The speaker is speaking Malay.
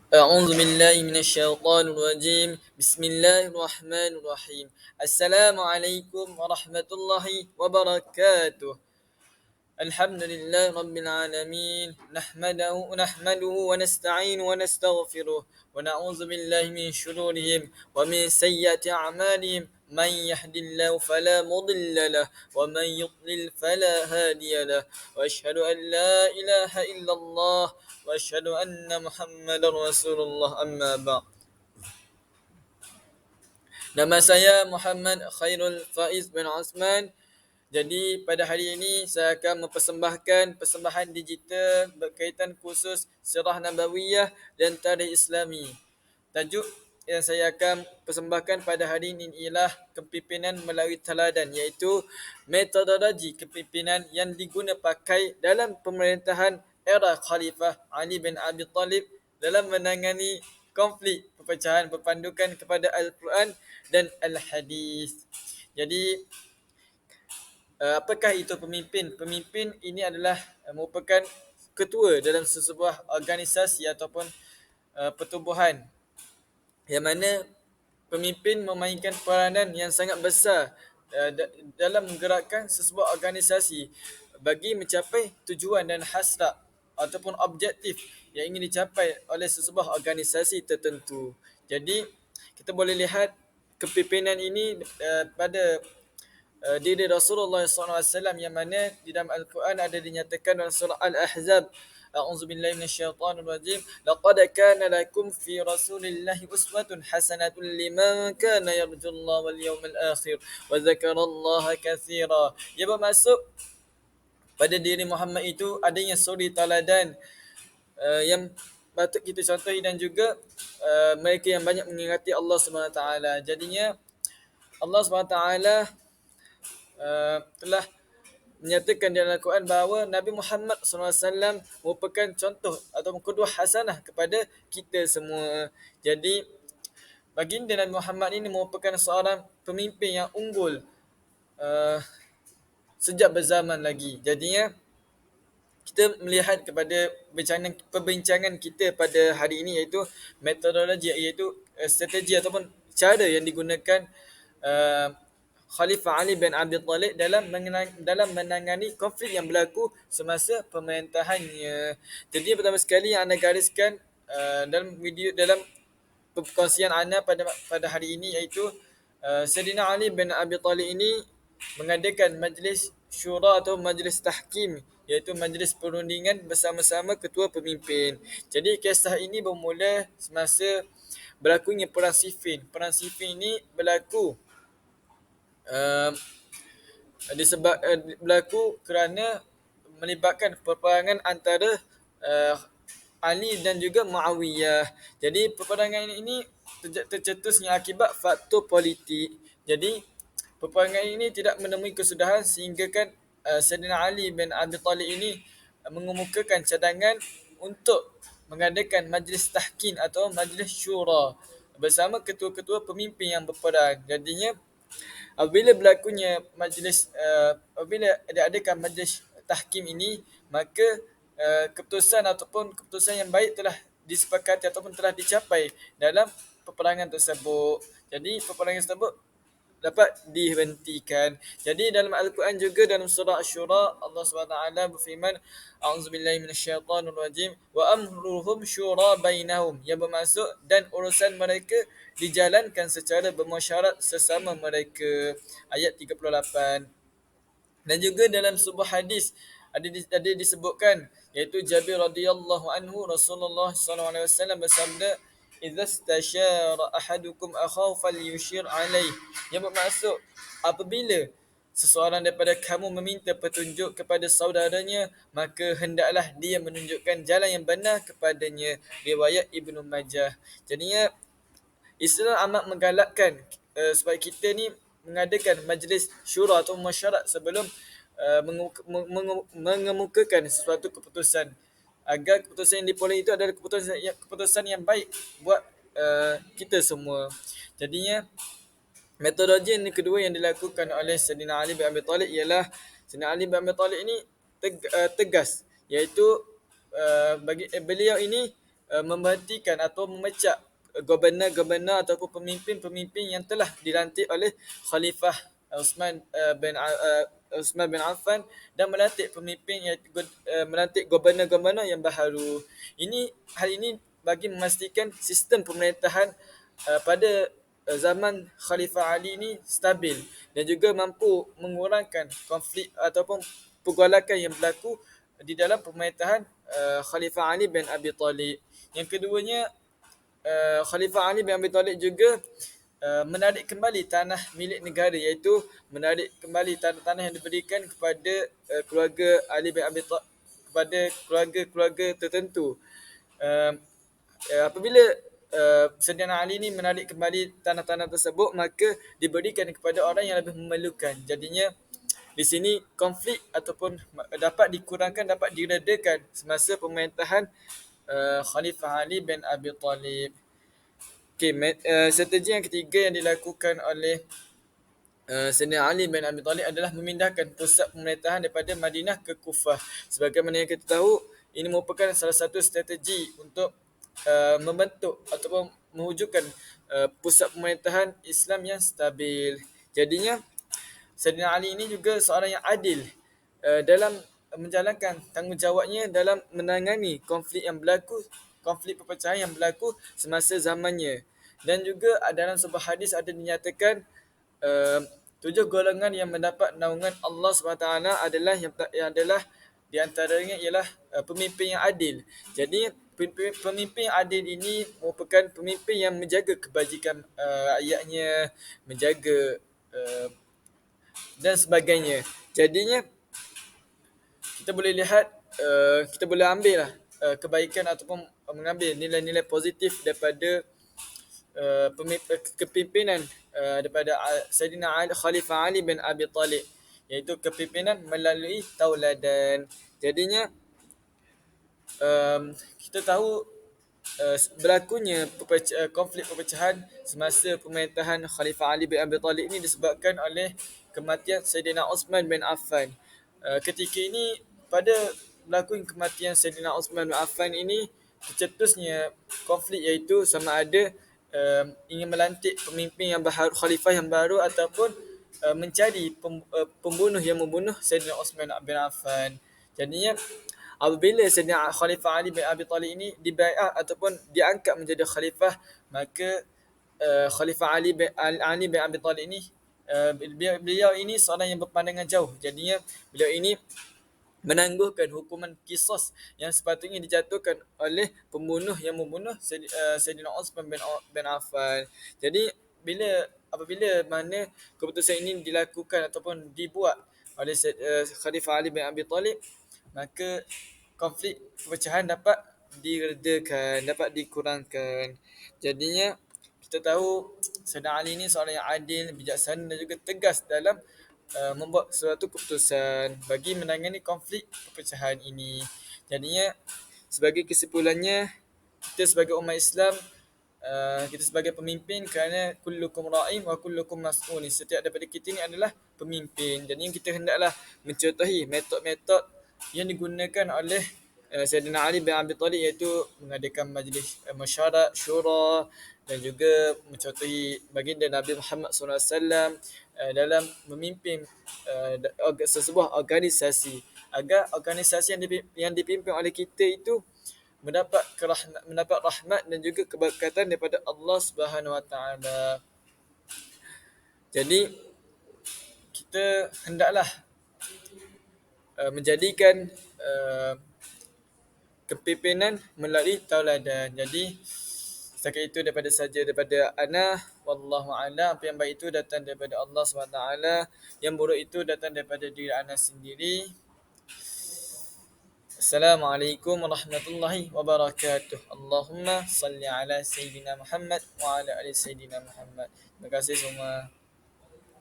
أعوذ بالله من الشيطان الرجيم بسم الله الرحمن الرحيم السلام عليكم ورحمة الله وبركاته الحمد لله رب العالمين نحمده ونستعين ونستغفره ونعوذ بالله من شرورهم ومن سيئات أعمالهم من يهد الله فلا مضل له ومن يضلل فلا هادي له وأشهد أن لا إله إلا الله وأشهد أن محمدا رسول الله أما بعد. Nama saya Muhammad Khairul Faiz bin Osman. Jadi pada hari ini saya akan mempersembahkan persembahan digital berkaitan khusus Sirah Nabawiyah dan Tarikh Islami. Tajuk yang saya akan persembahkan pada hari ini ialah kepimpinan melalui teladan, iaitu metodologi kepimpinan yang diguna pakai dalam pemerintahan era Khalifah Ali bin Abi Talib dalam menangani konflik perpecahan berpandukan kepada Al-Quran dan Al-Hadis. Jadi apakah itu pemimpin? Pemimpin ini adalah merupakan ketua dalam sesebuah organisasi ataupun pertubuhan, yang mana pemimpin memainkan peranan yang sangat besar dalam menggerakkan sesebuah organisasi bagi mencapai tujuan dan hasrat ataupun objektif yang ingin dicapai oleh sesebuah organisasi tertentu. Jadi kita boleh lihat kepimpinan ini pada diri Rasulullah SAW, yang mana di dalam Al-Quran ada dinyatakan dalam surah Al-Ahzab, A'udzubillahi minasyaitonirrajim, laqad kana lakum fi rasulillahi uswatun hasanatun liman kana yarjullaha wal yawmal akhir wa dzakarallaha katsira. Ia bermaksud pada diri Muhammad itu adanya suri teladan yang patut kita contohi, dan juga mereka yang banyak mengingati Allah SWT. Jadinya Allah SWT telah menyatakan dalam Al-Quran bahawa Nabi Muhammad SAW merupakan contoh atau qudwah hasanah kepada kita semua. Jadi baginda Nabi Muhammad ini merupakan seorang pemimpin yang unggul sejak berzaman lagi. Jadinya kita melihat kepada perbincangan kita pada hari ini, iaitu metodologi, iaitu strategi ataupun cara yang digunakan Khalifah Ali bin Abi Talib dalam menangani konflik yang berlaku semasa pemerintahannya. Jadi pertama sekali yang anda gariskan dalam perkongsian anda pada hari ini, iaitu Sayyidina Ali bin Abi Talib ini mengadakan majlis syura atau majlis tahkim, iaitu majlis perundingan bersama-sama ketua pemimpin. Jadi kisah ini bermula semasa berlakunya Perang Siffin. Perang Siffin ini berlaku berlaku kerana melibatkan peperangan antara Ali dan juga Muawiyah. Jadi peperangan ini tercetusnya akibat faktor politik. Jadi peperangan ini tidak menemui kesudahan sehingga kan Sayyidina Ali bin Abi Talib ini mengemukakan cadangan untuk mengadakan majlis tahkim atau majlis syura bersama ketua-ketua pemimpin yang berperang. Jadinya apabila berlakunya apabila diadakan majlis tahkim ini, maka keputusan yang baik telah disepakati ataupun telah dicapai dalam peperangan tersebut. Jadi peperangan tersebut dapat dihentikan. Jadi dalam Al-Quran juga dalam surah Asy-Syura, Allah SWT berfirman, A'udzubillahi minasyaitonirrajim, wa amruhum syura bainahum, yang bermaksud dan urusan mereka dijalankan secara bermusyarat sesama mereka. Ayat 38. Dan juga dalam sebuah hadis ada disebutkan, iaitu Jabir radhiyallahu anhu, Rasulullah SAW bersabda, idza istashara ahadukum akhahu falyushir alaih, yang bermaksud apabila seseorang daripada kamu meminta petunjuk kepada saudaranya, maka hendaklah dia menunjukkan jalan yang benar kepadanya. Riwayat Ibnu Majah. Jadinya Islam amat menggalakkan supaya kita ni mengadakan majlis syura atau mesyuarat sebelum mengemukakan sesuatu keputusan, agar keputusan yang diperoleh itu adalah keputusan yang baik buat kita semua. Jadinya metodologi yang kedua yang dilakukan oleh Sayyidina Ali bin Abi Talib ialah Sayyidina Ali bin Abi Talib ini tegas, iaitu bagi beliau ini memberhentikan atau memecat governor-governor ataupun pemimpin-pemimpin yang telah dilantik oleh Khalifah Uthman bin Affan, dan melantik pemimpin iaitu melantik governor-governor yang baharu. Hal ini bagi memastikan sistem pemerintahan pada zaman Khalifah Ali ini stabil dan juga mampu mengurangkan konflik ataupun pergolakan yang berlaku di dalam pemerintahan Khalifah Ali bin Abi Talib. Yang keduanya, Khalifah Ali bin Abi Talib juga menarik kembali tanah milik negara, iaitu menarik kembali tanah-tanah yang diberikan kepada keluarga Ali bin Abi Talib, kepada keluarga-keluarga tertentu. Apabila Sayyidina Ali ni menarik kembali tanah-tanah tersebut, maka diberikan kepada orang yang lebih memerlukan. Jadinya di sini konflik ataupun dapat dikurangkan, dapat diredakan semasa pemerintahan Khalifah Ali bin Abi Talib. Okay, strategi yang ketiga yang dilakukan oleh Sayyidina Ali bin Abi Talib adalah memindahkan pusat pemerintahan daripada Madinah ke Kufah. Sebagaimana yang kita tahu, ini merupakan salah satu strategi untuk membentuk ataupun mewujudkan pusat pemerintahan Islam yang stabil. Jadinya Sayyidina Ali ini juga seorang yang adil dalam menjalankan tanggungjawabnya dalam menangani konflik yang berlaku, konflik perpecahan yang berlaku semasa zamannya. Dan juga dalam sebuah hadis ada dinyatakan 7 golongan yang mendapat naungan Allah SWT adalah yang adalah di antaranya ialah pemimpin yang adil. Jadi pemimpin yang adil ini merupakan pemimpin yang menjaga kebajikan rakyatnya, menjaga dan sebagainya. Jadinya kita boleh lihat, kita boleh ambil lah kebaikan ataupun mengambil nilai-nilai positif daripada kepimpinan daripada Sayyidina Khalifah Ali bin Abi Talib, iaitu kepimpinan melalui tauladan. Jadinya kita tahu berlakunya konflik perpecahan semasa pemerintahan Khalifah Ali bin Abi Talib ini disebabkan oleh kematian Sayyidina Uthman bin Affan. Ketika ini, pada berlaku kematian Sayyidina Uthman bin Affan ini, tercetusnya konflik, iaitu sama ada ingin melantik pemimpin yang baru, khalifah yang baru, ataupun mencari pembunuh yang membunuh Sayyidina Uthman bin Affan. Jadinya apabila Sayyidina Khalifah Ali bin Abi Talib ini dibaiat ataupun diangkat menjadi khalifah, maka Khalifah Ali bin Abi Talib ini, beliau ini seorang yang berpandangan jauh. Jadinya beliau ini menangguhkan hukuman kisos yang sepatutnya dijatuhkan oleh pembunuh yang membunuh Sayyidina Uthman bin Affan. Jadi apabila mana keputusan ini dilakukan ataupun dibuat oleh Khalifah Ali bin Abi Talib, maka konflik perpecahan dapat diredakan, dapat dikurangkan. Jadinya kita tahu Sayyidina Ali ini seorang yang adil, bijaksana dan juga tegas dalam membuat suatu keputusan bagi menangani konflik perpecahan ini. Jadinya sebagai kesimpulannya, kita sebagai umat Islam, kita sebagai pemimpin, kerana kullukum ra'in wa kullukum mas'ulin, setiap daripada kita ini adalah pemimpin. Jadi kita hendaklah mencontohi metod-metod yang digunakan oleh Sayyidina Ali bin Abi Talib, iaitu mengadakan majlis mesyuarat, syura, dan juga mencontohi baginda Nabi Muhammad SAW dalam memimpin sebuah organisasi, agar organisasi yang dipimpin oleh kita itu mendapat rahmat dan juga keberkatan daripada Allah Subhanahu Wa Taala. Jadi kita hendaklah menjadikan kepimpinan melalui tauladan. Jadi setakat itu daripada ana, wallahu a'lam. Apa yang baik itu datang daripada Allah SWT, yang buruk itu datang daripada diri ana sendiri. Assalamualaikum warahmatullahi wabarakatuh. Allahumma salli ala Sayyidina Muhammad wa ala ali Sayyidina Muhammad. Terima kasih semua.